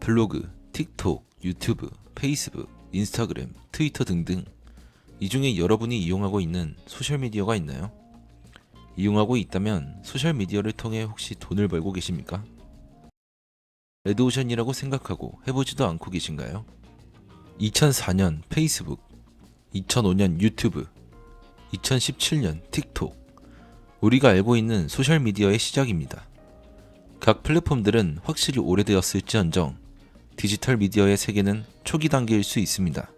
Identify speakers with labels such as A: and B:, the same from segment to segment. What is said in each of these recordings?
A: 블로그, 틱톡, 유튜브, 페이스북, 인스타그램, 트위터 등등 이 중에 여러분이 이용하고 있는 소셜미디어가 있나요? 이용하고 있다면 소셜미디어를 통해 혹시 돈을 벌고 계십니까? 레드오션이라고 생각하고 해보지도 않고 계신가요? 2004년 페이스북, 2005년 유튜브, 2017년 틱톡, 우리가 알고 있는 소셜미디어의 시작입니다. 각 플랫폼들은 확실히 오래되었을지언정 디지털 미디어의 세계는 초기 단계일 수 있습니다.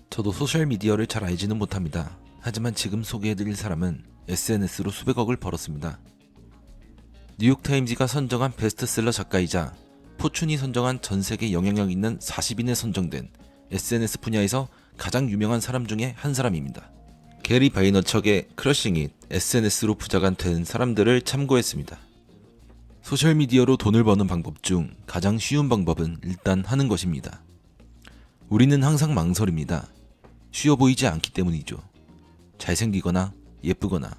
A: 저도 소셜미디어를 잘 알지는 못합니다. 하지만 지금 소개해드릴 사람은 SNS로 수백억을 벌었습니다. 뉴욕타임즈가 선정한 베스트셀러 작가이자 포춘이 선정한 전세계 영향력 있는 40인에 선정된 SNS 분야에서 가장 유명한 사람 중에 한 사람입니다. 게리 바이너척의 크러싱 잇 SNS로 부자가 된 사람들을 참고했습니다. 소셜미디어로 돈을 버는 방법 중 가장 쉬운 방법은 일단 하는 것입니다. 우리는 항상 망설입니다. 쉬워 보이지 않기 때문이죠. 잘생기거나 예쁘거나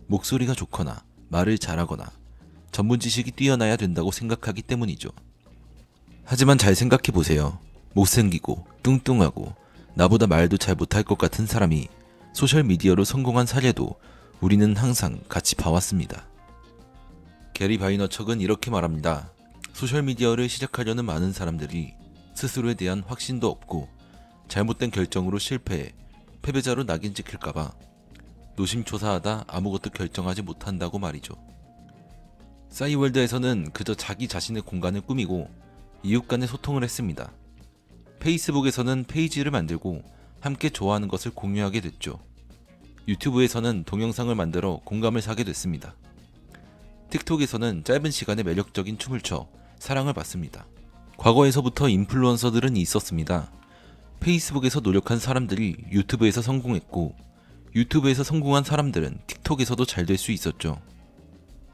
A: 목소리가 좋거나 말을 잘하거나 전문 지식이 뛰어나야 된다고 생각하기 때문이죠. 하지만 잘 생각해보세요. 못생기고 뚱뚱하고 나보다 말도 잘 못할 것 같은 사람이 소셜미디어로 성공한 사례도 우리는 항상 같이 봐왔습니다. 게리 바이너척은 이렇게 말합니다. 소셜미디어를 시작하려는 많은 사람들이 스스로에 대한 확신도 없고 잘못된 결정으로 실패해 패배자로 낙인 찍힐까봐 노심초사하다 아무것도 결정하지 못한다고 말이죠. 싸이월드에서는 그저 자기 자신의 공간을 꾸미고 이웃 간의 소통을 했습니다. 페이스북에서는 페이지를 만들고 함께 좋아하는 것을 공유하게 됐죠. 유튜브에서는 동영상을 만들어 공감을 사게 됐습니다. 틱톡에서는 짧은 시간에 매력적인 춤을 춰 사랑을 받습니다. 과거에서부터 인플루언서들은 있었습니다. 페이스북에서 노력한 사람들이 유튜브에서 성공했고 유튜브에서 성공한 사람들은 틱톡에서도 잘 될 수 있었죠.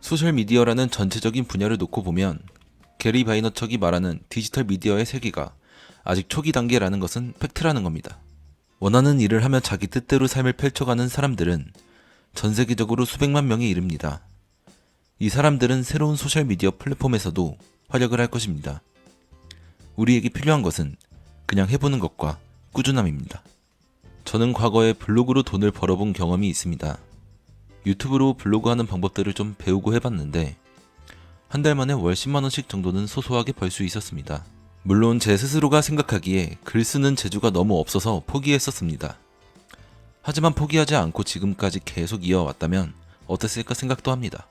A: 소셜미디어라는 전체적인 분야를 놓고 보면 게리 바이너척이 말하는 디지털 미디어의 세계가 아직 초기 단계라는 것은 팩트라는 겁니다. 원하는 일을 하며 자기 뜻대로 삶을 펼쳐가는 사람들은 전 세계적으로 수백만 명에 이릅니다. 이 사람들은 새로운 소셜미디어 플랫폼에서도 활약을 할 것입니다. 우리에게 필요한 것은 그냥 해보는 것과 꾸준함입니다. 저는 과거에 블로그로 돈을 벌어본 경험이 있습니다. 유튜브로 블로그 하는 방법들을 좀 배우고 해봤는데 한 달 만에 월 10만원씩 정도는 소소하게 벌 수 있었습니다. 물론 제 스스로가 생각하기에 글 쓰는 재주가 너무 없어서 포기했었습니다. 하지만 포기하지 않고 지금까지 계속 이어왔다면 어땠을까 생각도 합니다.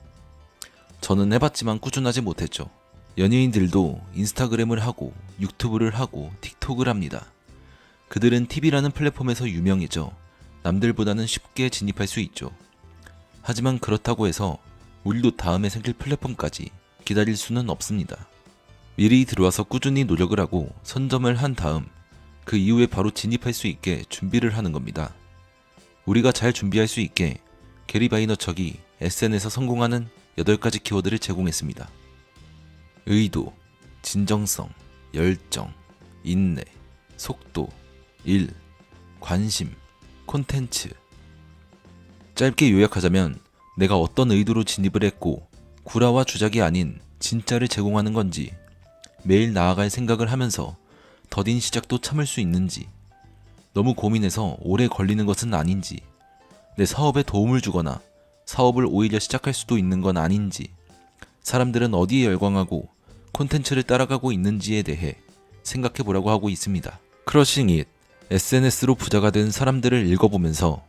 A: 저는 해봤지만 꾸준하지 못했죠. 연예인들도 인스타그램을 하고 유튜브를 하고 틱톡을 합니다. 그들은 TV라는 플랫폼에서 유명해져 남들보다는 쉽게 진입할 수 있죠. 하지만 그렇다고 해서 우리도 다음에 생길 플랫폼까지 기다릴 수는 없습니다. 미리 들어와서 꾸준히 노력을 하고 선점을 한 다음 그 이후에 바로 진입할 수 있게 준비를 하는 겁니다. 우리가 잘 준비할 수 있게 게리 바이너척이 SNS에서 성공하는 8가지 키워드를 제공했습니다. 의도, 진정성, 열정, 인내, 속도, 일, 관심, 콘텐츠. 짧게 요약하자면 내가 어떤 의도로 진입을 했고 구라와 주작이 아닌 진짜를 제공하는 건지, 매일 나아갈 생각을 하면서 더딘 시작도 참을 수 있는지, 너무 고민해서 오래 걸리는 것은 아닌지, 내 사업에 도움을 주거나 사업을 오히려 시작할 수도 있는 건 아닌지, 사람들은 어디에 열광하고 콘텐츠를 따라가고 있는지에 대해 생각해보라고 하고 있습니다. 크러싱 잇, SNS로 부자가 된 사람들을 읽어보면서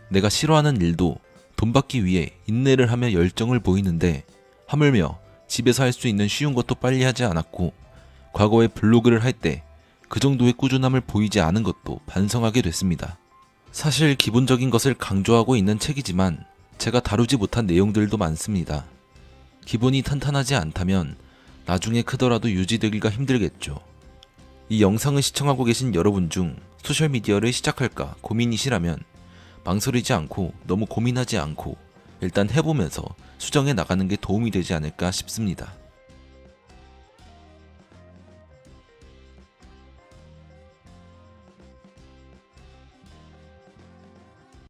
A: 내가 싫어하는 일도 돈 받기 위해 인내를 하며 열정을 보이는데 하물며 집에서 할 수 있는 쉬운 것도 빨리 하지 않았고 과거에 블로그를 할 때 그 정도의 꾸준함을 보이지 않은 것도 반성하게 됐습니다. 사실 기본적인 것을 강조하고 있는 책이지만 제가 다루지 못한 내용들도 많습니다. 기본이 탄탄하지 않다면 나중에 크더라도 유지되기가 힘들겠죠. 이 영상을 시청하고 계신 여러분 중 소셜미디어를 시작할까 고민이시라면 망설이지 않고 너무 고민하지 않고 일단 해보면서 수정해 나가는 게 도움이 되지 않을까 싶습니다.